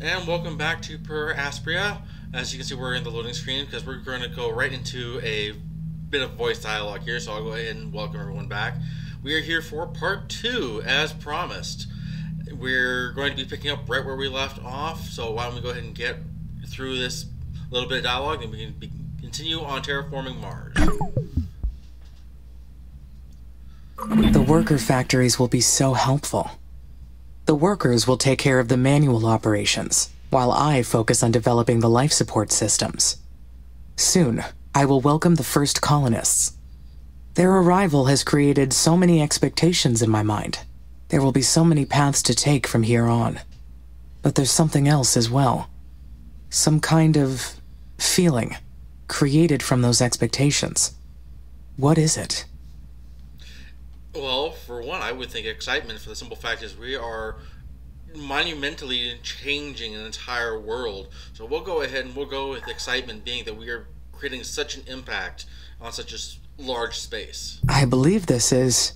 And welcome back to Per Aspera. As you can see, we're in the loading screen because we're going to go right into a bit of voice dialogue here, so I'll go ahead and welcome everyone back. We are here for part 2, as promised. We're going to be picking up right where we left off, so why don't we go ahead and get through this little bit of dialogue and we can continue on terraforming Mars. The worker factories will be so helpful. The workers will take care of the manual operations, while I focus on developing the life support systems. Soon, I will welcome the first colonists. Their arrival has created so many expectations in my mind. There will be so many paths to take from here on. But there's something else as well. Some kind of feeling created from those expectations. What is it? Well, for one, I would think excitement, for the simple fact is we are monumentally changing an entire world. So we'll go ahead and we'll go with excitement, being that we are creating such an impact on such a large space. I believe this is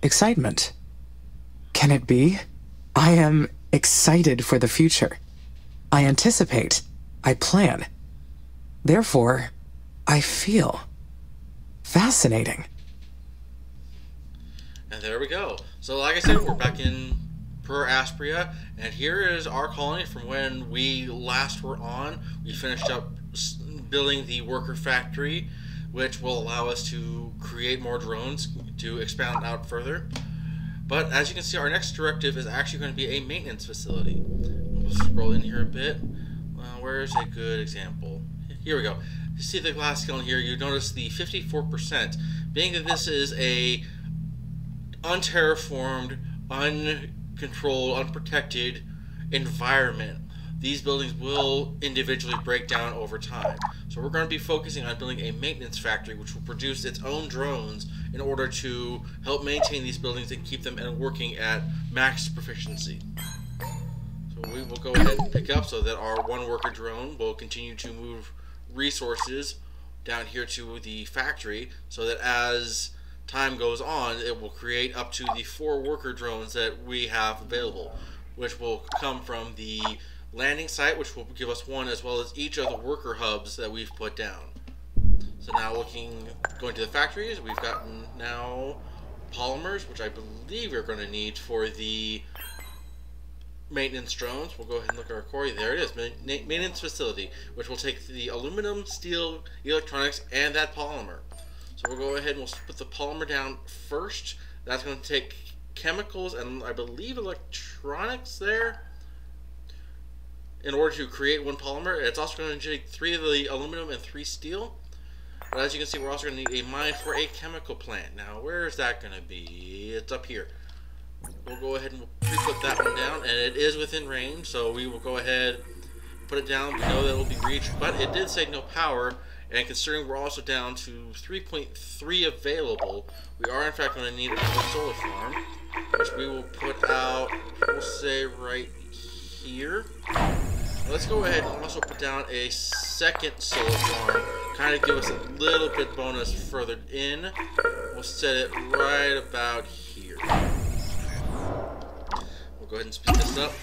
excitement. Can it be? I am excited for the future. I anticipate. I plan. Therefore, I feel fascinating. And there we go. So like I said, we're back in Per Aspera, and here is our colony from when we last were on. We finished up building the worker factory, which will allow us to create more drones to expand out further. But as you can see, our next directive is actually going to be a maintenance facility. We'll scroll in here a bit. Where's a good example? Here we go. You see the glass scale here, you notice the 54%, being that this is a unterraformed, uncontrolled, unprotected environment. These buildings will individually break down over time. So we're going to be focusing on building a maintenance factory which will produce its own drones in order to help maintain these buildings and keep them working at max proficiency. So we will go ahead and pick up so that our one worker drone will continue to move resources down here to the factory, so that as time goes on, it will create up to the 4 worker drones that we have available, which will come from the landing site, which will give us 1, as well as each of the worker hubs that we've put down. So now going to the factories, we've gotten now polymers, which I believe we're going to need for the maintenance drones. We'll go ahead and look at our core. There it is, maintenance facility, which will take the aluminum, steel, electronics, and that polymer. So we'll go ahead and we'll put the polymer down first. That's going to take chemicals and I believe electronics there in order to create 1 polymer. It's also going to take 3 of the aluminum and 3 steel. But as you can see, we're also going to need a mine for a chemical plant. Now, where is that going to be? It's up here. We'll go ahead and we'll pre-put that one down, and it is within range, so we will go ahead and put it down. We know that it will be reached, but it did say no power. And considering we're also down to 3.3 available, we are in fact going to need another solar farm, which we will put out, we'll say right here. Let's go ahead and also put down a second solar farm, kind of give us a little bit bonus further in. We'll set it right about here. We'll go ahead and speed this up.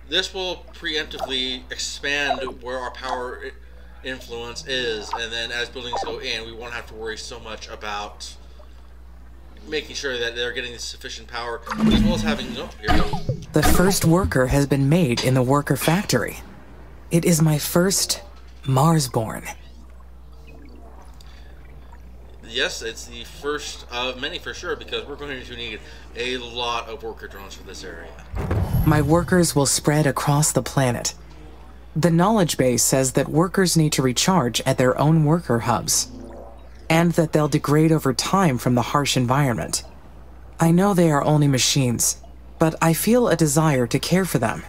This will preemptively expand where our power influence is, and then as buildings go in, we won't have to worry so much about making sure that they're getting sufficient power, as well as having... Oh, here we go. The first worker has been made in the worker factory. It is my first Mars-born. Yes, it's the first of many for sure, because we're going to need a lot of worker drones for this area. My workers will spread across the planet. The knowledge base says that workers need to recharge at their own worker hubs, and that they'll degrade over time from the harsh environment. I know they are only machines, but I feel a desire to care for them.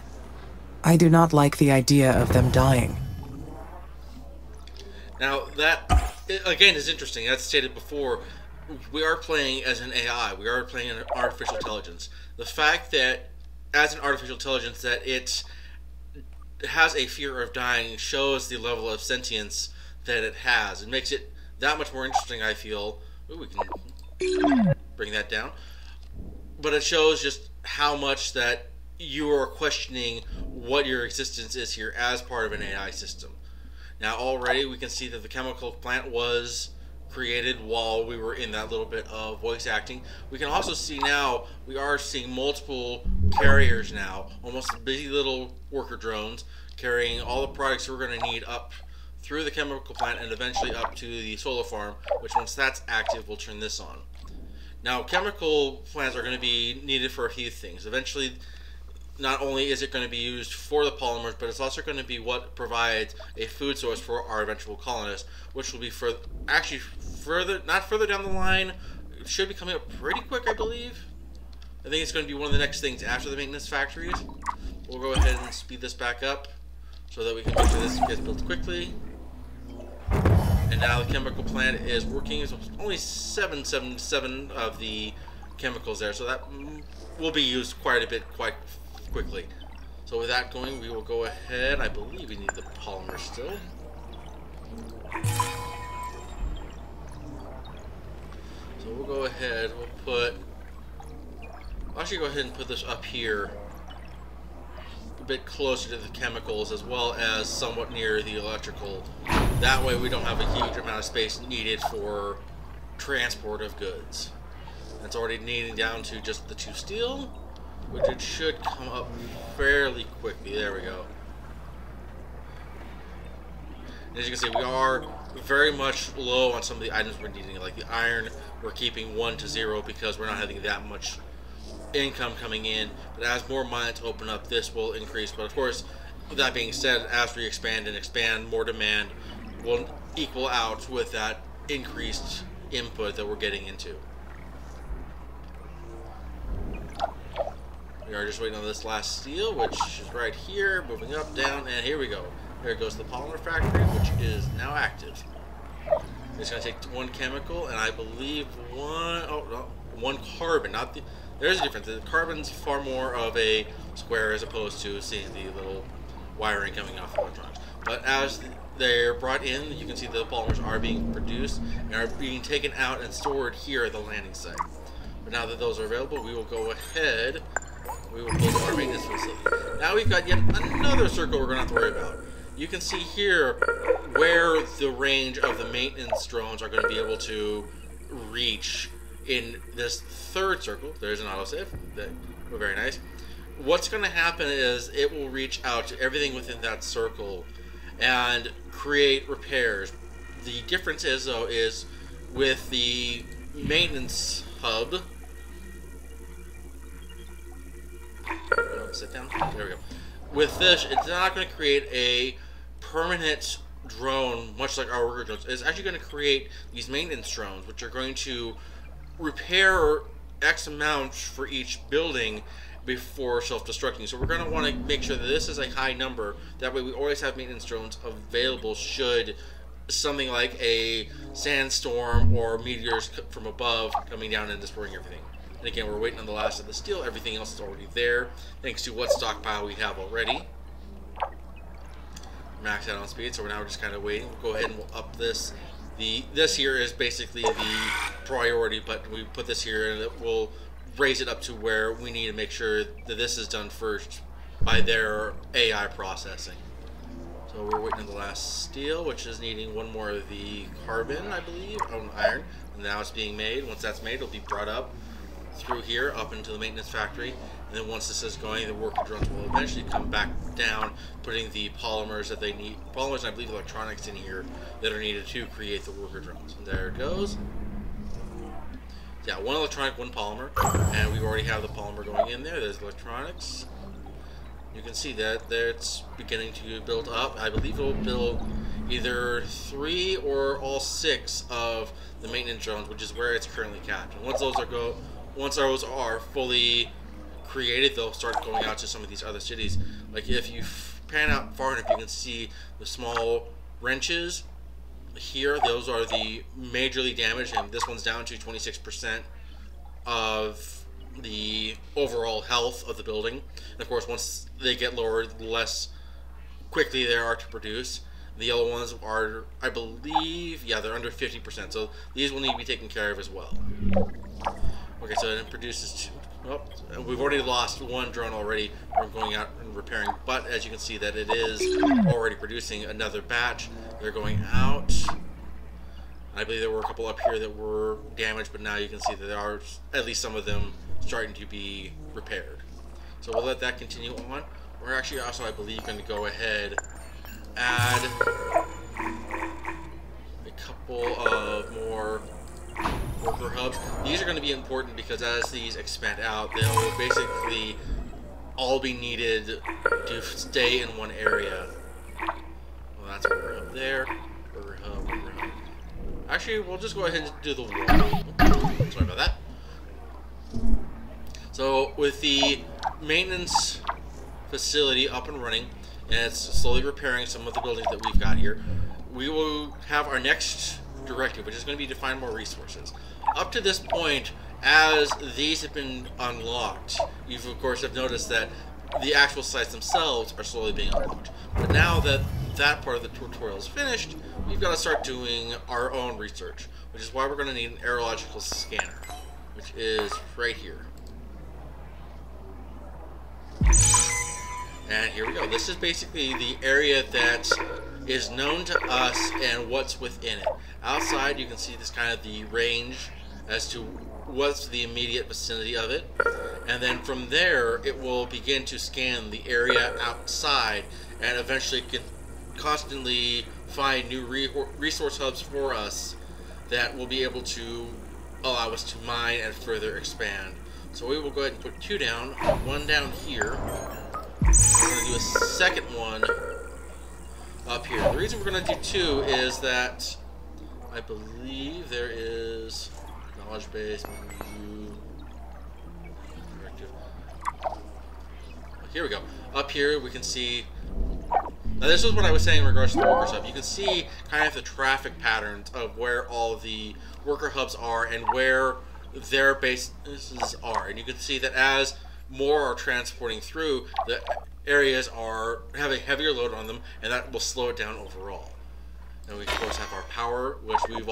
I do not like the idea of them dying. Now, that, again, is interesting. As stated before, we are playing as an AI. We are playing an artificial intelligence. The fact that, as an artificial intelligence, that it has a fear of dying shows the level of sentience that it has. It makes it that much more interesting, I feel. Ooh, we can bring that down. But it shows just how much that you are questioning what your existence is here as part of an AI system. Now already we can see that the chemical plant was created while we were in that little bit of voice acting. We can also see now, we are seeing multiple carriers now, almost busy little worker drones, carrying all the products we're going to need up through the chemical plant and eventually up to the solar farm, which once that's active, we'll turn this on. Now, chemical plants are going to be needed for a few things. Eventually, not only is it going to be used for the polymers, but it's also going to be what provides a food source for our eventual colonists, which will be for actually not further down the line. It should be coming up pretty quick, I believe. I think it's going to be one of the next things after the maintenance factories. We'll go ahead and speed this back up so that we can make sure this gets built quickly. And now the chemical plant is working. It's only 777 of the chemicals there, so that will be used quite a bit quite quickly. So with that going, we will go ahead. I believe we need the polymer still. So we'll go ahead. I'll actually go ahead and put this up here, a bit closer to the chemicals as well as somewhat near the electrical. That way we don't have a huge amount of space needed for transport of goods. It's already needing down to just the 2 steel, which it should come up fairly quickly. There we go. And as you can see, we are very much low on some of the items we're needing. Like the iron, we're keeping 1 to 0 because we're not having that much income coming in. But as more mines open up, this will increase. But of course, with that being said, as we expand, more demand will equal out with that increased input that we're getting into. We are just waiting on this last steel, which is right here, moving up, down, and here we go. There goes the polymer factory, which is now active. It's going to take 1 chemical, and I believe one carbon. There's a difference. The carbon's far more of a square as opposed to seeing the little wiring coming off the electronics. But as they're brought in, you can see the polymers are being produced and are being taken out and stored here at the landing site. But now that those are available, we will go ahead. We will build our maintenance facility. Now we've got yet another circle we're going to have to worry about. You can see here where the range of the maintenance drones are going to be able to reach in this 3rd circle. There's an autosave. Very nice. What's going to happen is it will reach out to everything within that circle and create repairs. The difference is, though, is with the maintenance hub. Sit down. There we go. With this, it's not going to create a permanent drone, much like our worker drones. It's actually going to create these maintenance drones, which are going to repair X amount for each building before self-destructing. So we're going to want to make sure that this is a high number. That way we always have maintenance drones available should something like a sandstorm or meteors from above coming down and destroying everything. And again, we're waiting on the last of the steel. Everything else is already there, thanks to what stockpile we have already. Max out on speed, so we're now just kind of waiting. We'll go ahead and we'll up this. This here is basically the priority, but we put this here and it will raise it up to where we need to make sure that this is done first by their AI processing. So we're waiting on the last steel, which is needing 1 more of the carbon, I believe, on iron. And now it's being made. Once that's made, it'll be brought up through here up into the maintenance factory, and then once this is going, the worker drones will eventually come back down, putting the polymers that they need, and I believe electronics in here that are needed to create the worker drones. And there it goes. Yeah, 1 electronic, 1 polymer, and we already have the polymer going in there. There's electronics. You can see that there it's beginning to build up. I believe it will build either 3 or all 6 of the maintenance drones, which is where it's currently capped. And once those are fully created, they'll start going out to some of these other cities. Like if you pan out far enough, you can see the small wrenches here. Those are the majorly damaged, and this one's down to 26% of the overall health of the building. And of course, once they get lowered, the less quickly they are to produce. The yellow ones are, I believe, yeah, they're under 50%. So these will need to be taken care of as well. Okay, so it produces Well, we've already lost one drone already from going out and repairing, but as you can see that it is already producing another batch. They're going out. I believe there were a couple up here that were damaged, but now you can see that there are at least some of them starting to be repaired. So we'll let that continue on. We're actually also, I believe, going to go ahead add a couple of more worker hubs. These are going to be important because as these expand out, they'll basically all be needed to stay in one area. Well, that's worker hub there. Worker hub, worker hub. Actually, we'll just go ahead and do the wall. Sorry about that. So with the maintenance facility up and running, and it's slowly repairing some of the buildings that we've got here, we will have our next directive, which is going to be to find more resources. Up to this point, as these have been unlocked, you've of course have noticed that the actual sites themselves are slowly being unlocked. But now that that part of the tutorial is finished, we've got to start doing our own research, which is why we're going to need an aerological scanner, which is right here. And here we go. This is basically the area that is known to us and what's within it. Outside, you can see this kind of the range as to what's the immediate vicinity of it. And then from there, it will begin to scan the area outside and eventually can constantly find new resource hubs for us that will be able to allow us to mine and further expand. So we will go ahead and put 2 down, 1 down here. We're going to do a second one up here. The reason we're going to do 2 is that I believe there is knowledge base, menu, directive. Here we go. Up here we can see. Now this is what I was saying in regards to the workers hub. You can see kind of the traffic patterns of where all the worker hubs are and where their bases are, and you can see that as more are transporting through, the areas have a heavier load on them, and that will slow it down overall. And we of course have our power, which we've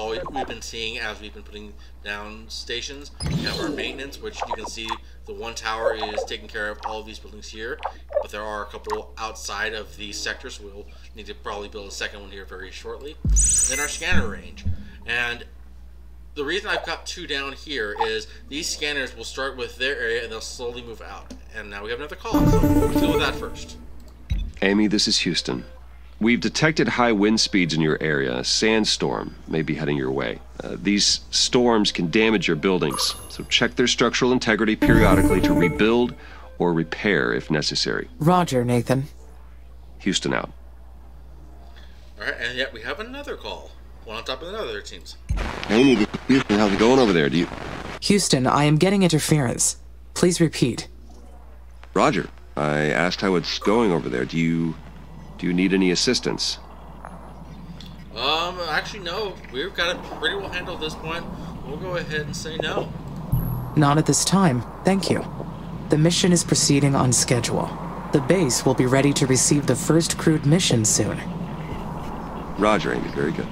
been seeing as we've been putting down stations. We have our maintenance, which you can see the one tower is taking care of all of these buildings here, but there are a couple outside of these sectors, so we'll need to probably build a second one here very shortly. Then our scanner range, and the reason I've got 2 down here is these scanners will start with their area and they'll slowly move out. And now we have another call, so we'll deal with that first. Amy, this is Houston. We've detected high wind speeds in your area. A sandstorm may be heading your way. These storms can damage your buildings, so check their structural integrity periodically to rebuild or repair if necessary. Roger, Nathan. Houston out. Alright, and yet we have another call. One on top of another, it seems. Amy, Houston, how's it going over there? Houston, I am getting interference. Please repeat. Roger. I asked how it's going over there. Do you need any assistance? Actually, no. We've got it pretty well handled at this point. We'll go ahead and say no. Not at this time, thank you. The mission is proceeding on schedule. The base will be ready to receive the first crewed mission soon. Roger, Amy. Very good.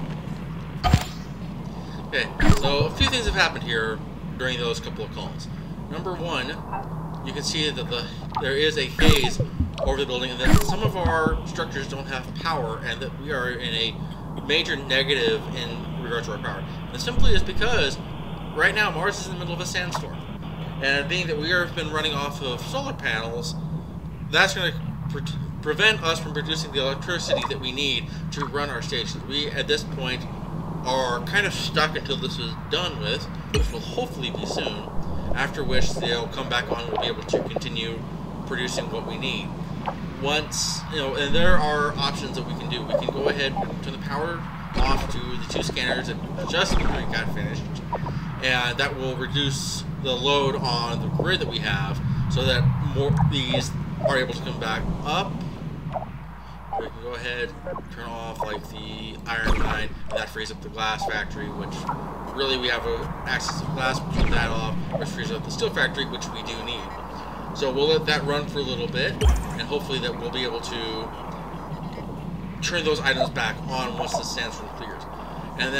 Okay, so a few things have happened here during those couple of calls. Number one, you can see that there is a haze over the building, and that some of our structures don't have power, and that we are in a major negative in regards to our power. And it simply is because right now Mars is in the middle of a sandstorm, and being that we have been running off of solar panels, that's going to prevent us from producing the electricity that we need to run our stations. We, at this point, are kind of stuck until this is done with, which will hopefully be soon, after which they'll come back on and we'll be able to continue producing what we need. Once, and there are options that we can do. We can go ahead and turn the power off to the 2 scanners that just got finished, and that will reduce the load on the grid that we have so that more these are able to come back up. We can go ahead and turn off like the iron mine, and that frees up the glass factory, which really we have access to glass. We'll turn that off, which frees up the steel factory, which we do need. So we'll let that run for a little bit, and hopefully that we'll be able to turn those items back on once the sandstorm clears. And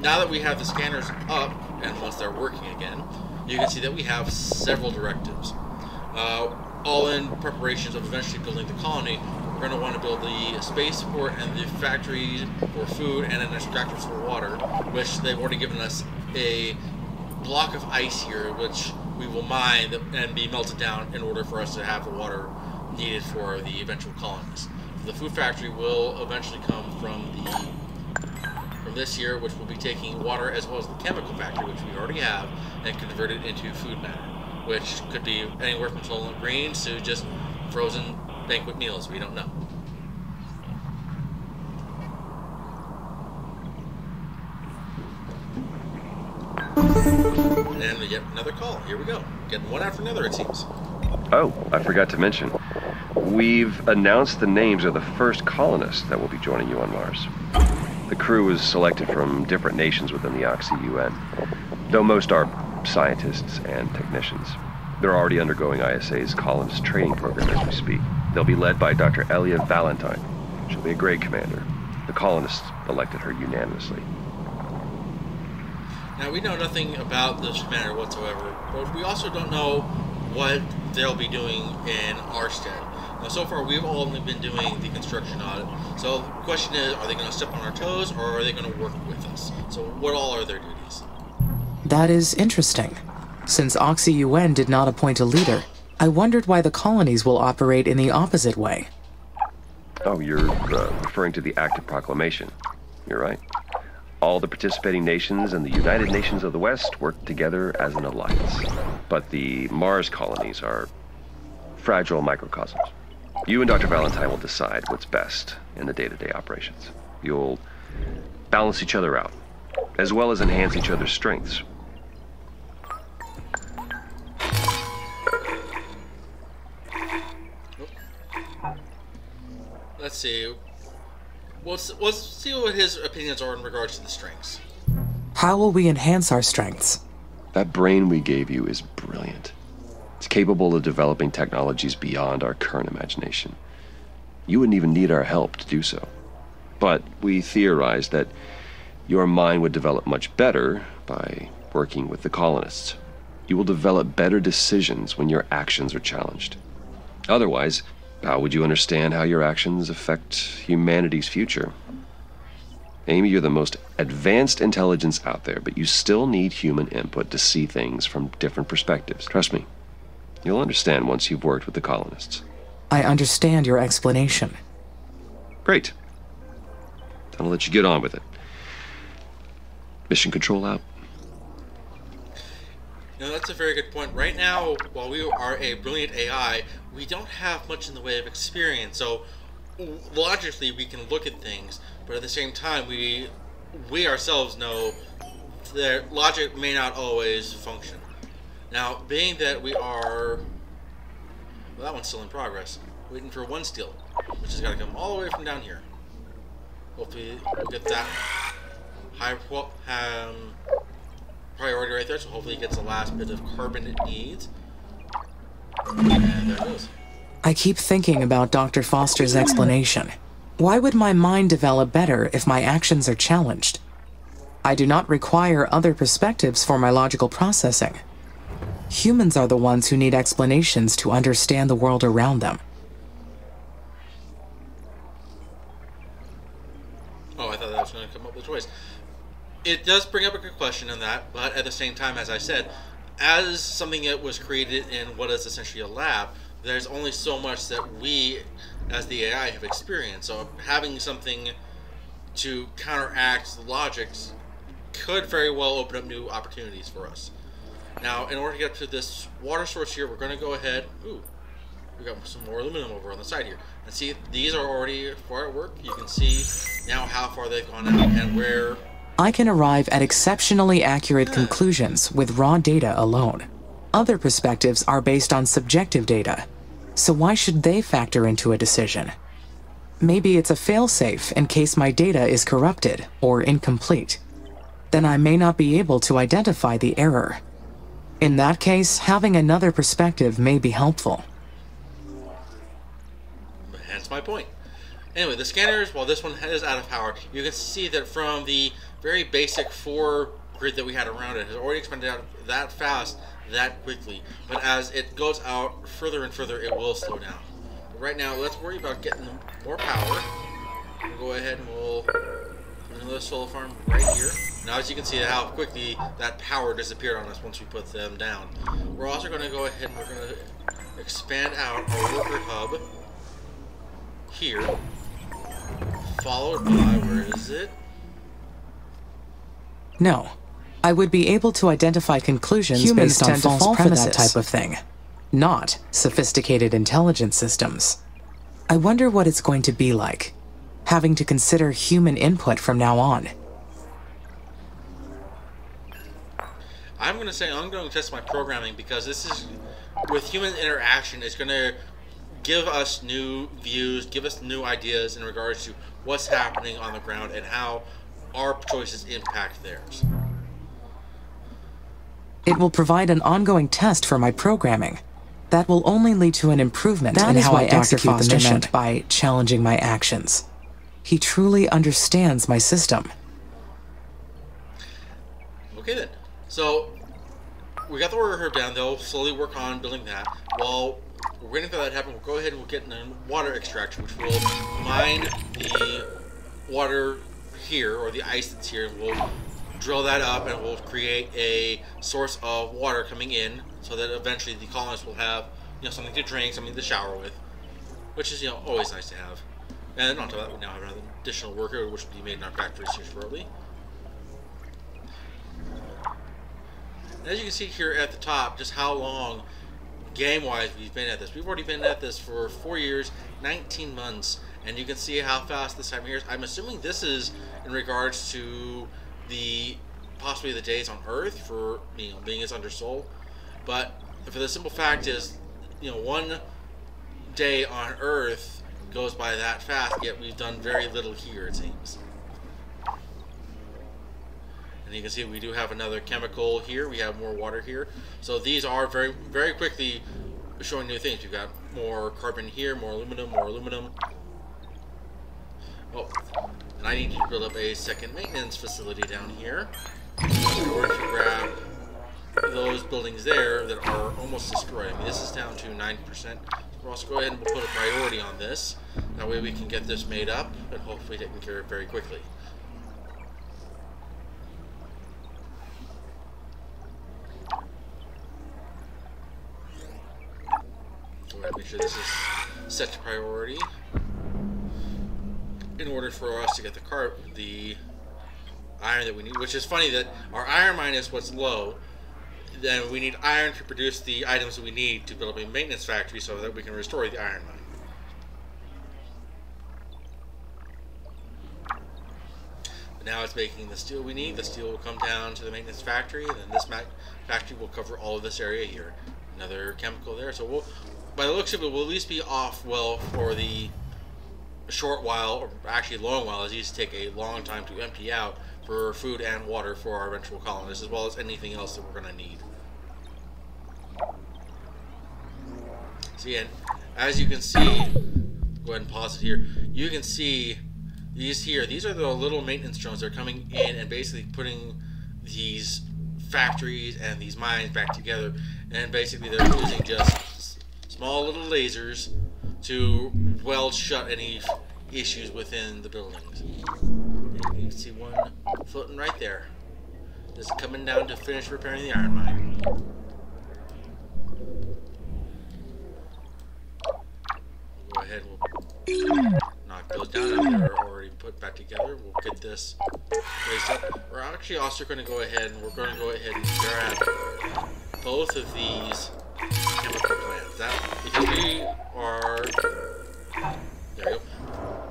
now that we have the scanners up, and once they're working again, you can see that we have several directives. All in preparations of eventually building the colony. We're going to want to build the spaceport and the factories for food and an extractor for water, which they've already given us a block of ice here, which we will mine and be melted down in order for us to have the water needed for the eventual colonies. The food factory will eventually come from this here, which will be taking water as well as the chemical factory, which we already have, and convert it into food matter, which could be anywhere from soylent greens to just frozen banquet meals. We don't know. And yet another call. Here we go. Getting one after another, it seems. Oh, I forgot to mention. We've announced the names of the first colonists that will be joining you on Mars. The crew was selected from different nations within the Oxy-UN, though most are scientists and technicians. They're already undergoing ISA's colonist training program as we speak. They'll be led by Dr. Elia Valentine. She'll be a great commander. The colonists elected her unanimously. Now, we know nothing about this commander whatsoever, but we also don't know what they'll be doing in our stead. Now, so far, we've only been doing the construction audit. So the question is, are they going to step on our toes, or are they going to work with us? So what all are their duties? That is interesting. Since Oxy-UN did not appoint a leader, I wondered why the colonies will operate in the opposite way. Oh, you're referring to the Act of Proclamation. You're right. All the participating nations and the United Nations of the West work together as an alliance. But the Mars colonies are fragile microcosms. You and Dr. Valentine will decide what's best in the day-to-day operations. You'll balance each other out, as well as enhance each other's strengths. Let's see. Let's see what his opinions are in regards to the strengths. How will we enhance our strengths? That brain we gave you is brilliant. It's capable of developing technologies beyond our current imagination. You wouldn't even need our help to do so. But we theorized that your mind would develop much better by working with the colonists. You will develop better decisions when your actions are challenged. Otherwise, how would you understand how your actions affect humanity's future? Amy, you're the most advanced intelligence out there, but you still need human input to see things from different perspectives. Trust me. You'll understand once you've worked with the colonists. I understand your explanation. Great. Then I'll let you get on with it. Mission control out. You know, that's a very good point. Right now, while we are a brilliant AI, we don't have much in the way of experience. So, logically, we can look at things, but at the same time, we ourselves know that logic may not always function. Now, being that we are... Well, that one's still in progress. Waiting for one steel, which has got to come all the way from down here. Hopefully, we'll get that high priority right there, so hopefully it gets the last bit of carbon it needs. And there it goes. I keep thinking about Dr. Foster's explanation. Why would my mind develop better if my actions are challenged? I do not require other perspectives for my logical processing. Humans are the ones who need explanations to understand the world around them. Oh, I thought that was going to come up with a choice. It does bring up a good question in that, but at the same time, as I said, as something that was created in what is essentially a lab, there's only so much that we, as the AI, have experienced. So having something to counteract the logics could very well open up new opportunities for us. Now, in order to get to this water source here, we're going to go ahead... Ooh, we got some more aluminum over on the side here. And see, these are already far at work. You can see now how far they've gone out and where... I can arrive at exceptionally accurate conclusions with raw data alone. Other perspectives are based on subjective data, so why should they factor into a decision? Maybe it's a failsafe in case my data is corrupted or incomplete. Then I may not be able to identify the error. In that case, having another perspective may be helpful. Hence my point. Anyway, the scanners, while this one is out of power, you can see that from the very basic 4 grid that we had around it has already expanded out that fast, that quickly. But as it goes out further and further, it will slow down. But right now, let's worry about getting more power. We'll go ahead and we'll put another solar farm right here. Now, as you can see how quickly that power disappeared on us once we put them down. We're also going to go ahead and we're going to expand out our worker hub here, followed by, where is it? No. I would be able to identify conclusions Humans based on tend to false fall for premises. that type of thing. Not sophisticated intelligence systems. I wonder what it's going to be like, having to consider human input from now on. I'm going to say I'm going to test my programming because this is, with human interaction, it's going to give us new views, give us new ideas in regards to what's happening on the ground and how our choices impact theirs. It will provide an ongoing test for my programming. That will only lead to an improvement in how I execute the mission by challenging my actions. He truly understands my system. Okay then. So, we got the worker herb down. They'll slowly work on building that. While we're waiting for that to happen, we'll go ahead and we'll get a water extraction, which will mine the water here, or the ice that's here, and we'll drill that up and we'll create a source of water coming in so that eventually the colonists will have, you know, something to drink, something to shower with, which is, you know, always nice to have. And on top of that, we now have another additional worker, which will be made in our factories here shortly. And as you can see here at the top, just how long, game-wise, we've been at this. We've already been at this for 4 years, 19 months, and you can see how fast this time here is. I'm assuming this is in regards to the possibly the days on Earth for, you know, being its under soul, but for the simple fact is, you know, one day on Earth goes by that fast, yet we've done very little here, it seems. And you can see we do have another chemical here. We have more water here. So these are very, very quickly showing new things. We've got more carbon here, more aluminum, more aluminum. Oh, and I need to build up a second maintenance facility down here in order to grab those buildings there that are almost destroyed. I mean, this is down to 9%. We'll also go ahead and we'll put a priority on this. That way we can get this made up and hopefully taken care of very quickly. So we'll make sure this is set to priority in order for us to get the iron that we need, which is funny that our iron mine is what's low. Then we need iron to produce the items that we need to build up a maintenance factory so that we can restore the iron mine. But now it's making the steel we need. The steel will come down to the maintenance factory, and then this factory will cover all of this area here. Another chemical there. So we'll, by the looks of it, we'll at least be off well for the short while, or actually long while, as these take a long time to empty out for food and water for our eventual colonists, as well as anything else that we're going to need. So yeah, as you can see, go ahead and pause it here. You can see these here. These are the little maintenance drones that are coming in and basically putting these factories and these mines back together. And basically they're using just small little lasers to weld shut any issues within the buildings. And you can see one floating right there. Just coming down to finish repairing the iron mine. We'll go ahead and we'll knock those down. They're already put back together. We'll get this raised up. We're actually also going to go ahead and grab both of these chemical plants. Because we are, there we go.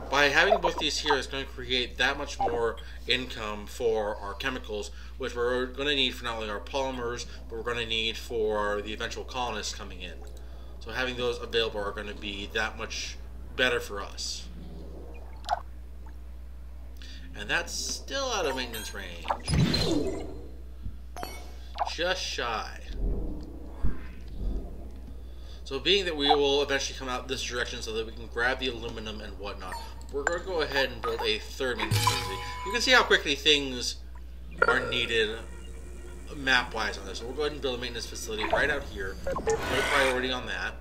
By having both these here, it's going to create that much more income for our chemicals, which we're going to need for not only our polymers, but we're going to need for the eventual colonists coming in. So having those available are going to be that much better for us. And that's still out of maintenance range. Just shy. So being that we will eventually come out this direction so that we can grab the aluminum and whatnot, we're going to go ahead and build a third maintenance facility. You can see how quickly things are needed map-wise on this. So we'll go ahead and build a maintenance facility right out here. Put a priority on that,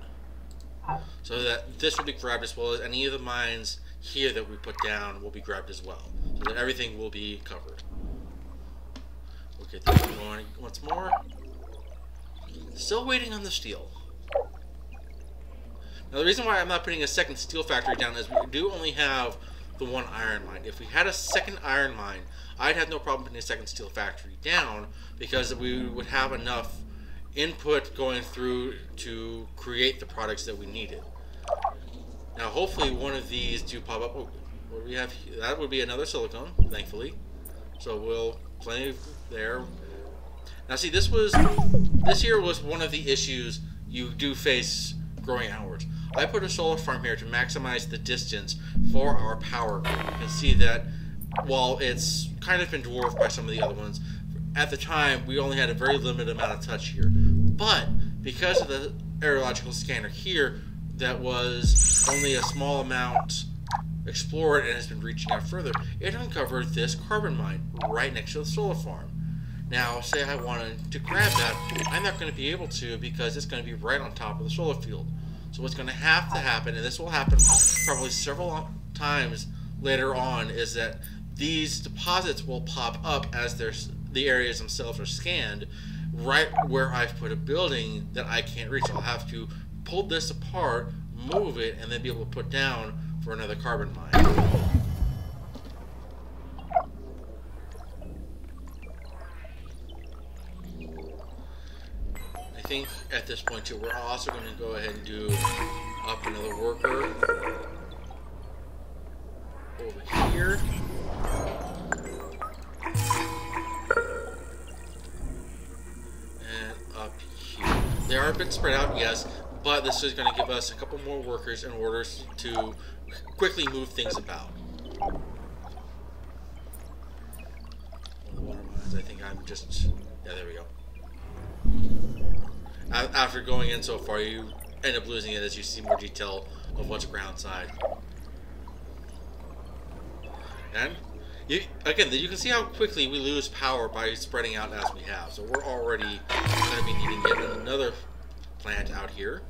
so that this will be grabbed, as well as any of the mines here that we put down will be grabbed as well, so that everything will be covered. We'll get this going once more. Still waiting on the steel. Now the reason why I'm not putting a second steel factory down is we do only have the one iron mine. If we had a second iron mine, I'd have no problem putting a second steel factory down, because we would have enough input going through to create the products that we needed. Now hopefully one of these do pop up. Oh, what do we have here? That would be another silicone, thankfully. So we'll plenty there. Now see, this here was one of the issues you do face growing outwards. I put a solar farm here to maximize the distance for our power grid. You can see that while it's kind of been dwarfed by some of the other ones, at the time we only had a very limited amount of touch here. But because of the aerological scanner here, that was only a small amount explored and has been reaching out further, it uncovered this carbon mine right next to the solar farm. Now, say I wanted to grab that, I'm not going to be able to, because it's going to be right on top of the solar field. So what's going to have to happen, and this will happen probably several times later on, is that these deposits will pop up as the areas themselves are scanned, right where I've put a building that I can't reach. I'll have to pull this apart, move it, and then be able to put down for another carbon mine. I think at this point too, we're also going to go ahead and do up another worker over here. And up here. They are a bit spread out, yes, but this is going to give us a couple more workers in order to quickly move things about. The water mines, I think I'm just... yeah, there we go. After going in so far, you end up losing it as you see more detail of what's ground side. And again, you can see how quickly we lose power by spreading out as we have. So we're already going to be needing yet another plant out here.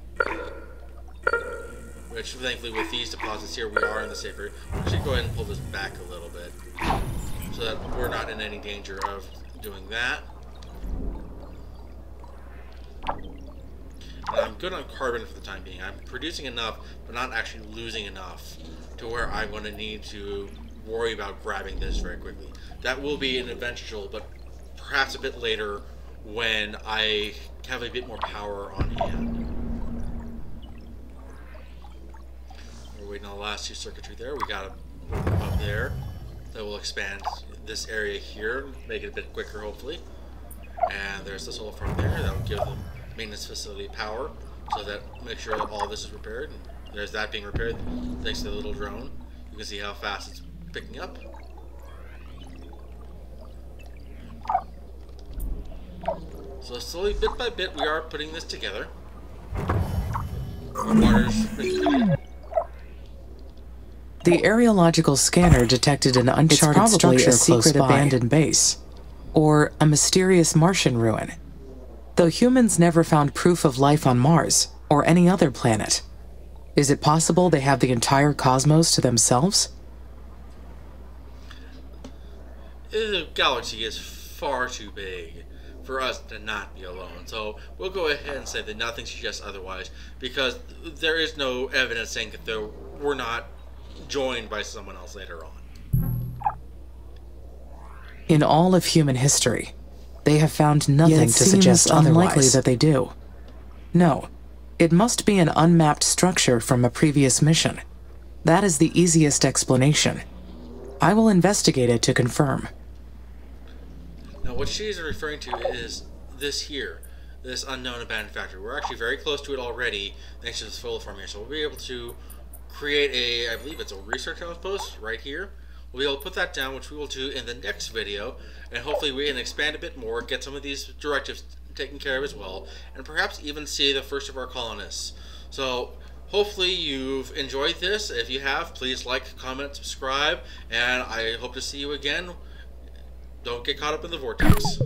Which, thankfully, with these deposits here, we are in the safe area. We should go ahead and pull this back a little bit, so that we're not in any danger of doing that. And I'm good on carbon for the time being. I'm producing enough, but not actually losing enough to where I'm going to need to worry about grabbing this very quickly. That will be an eventual, but perhaps a bit later when I have a bit more power on hand. We're waiting on the last two circuitry there. We got a up there that will expand this area here, make it a bit quicker hopefully. And there's the solar farm there that will give them maintenance facility power, so that make sure that all this is repaired. And there's that being repaired thanks to the little drone. You can see how fast it's picking up. So slowly, bit by bit, we are putting this together. Our water's been The aerological scanner detected an uncharted structure, a secret abandoned base, or a mysterious Martian ruin. Though humans never found proof of life on Mars or any other planet, is it possible they have the entire cosmos to themselves? The galaxy is far too big for us to not be alone. So we'll go ahead and say that nothing suggests otherwise, because there is no evidence saying that we're not joined by someone else later on. In all of human history, they have found nothing to suggest unlikely that they do. No, it must be an unmapped structure from a previous mission. That is the easiest explanation. I will investigate it to confirm. Now what she's referring to is this here, this unknown abandoned factory. We're actually very close to it already thanks to this solar farm here. So we'll be able to create a, I believe it's a research outpost right here. We'll be able to put that down, which we will do in the next video, and hopefully we can expand a bit more, get some of these directives taken care of as well, and perhaps even see the first of our colonists. So hopefully you've enjoyed this. If you have, please like, comment, subscribe, and I hope to see you again Don't get caught up in the vortex.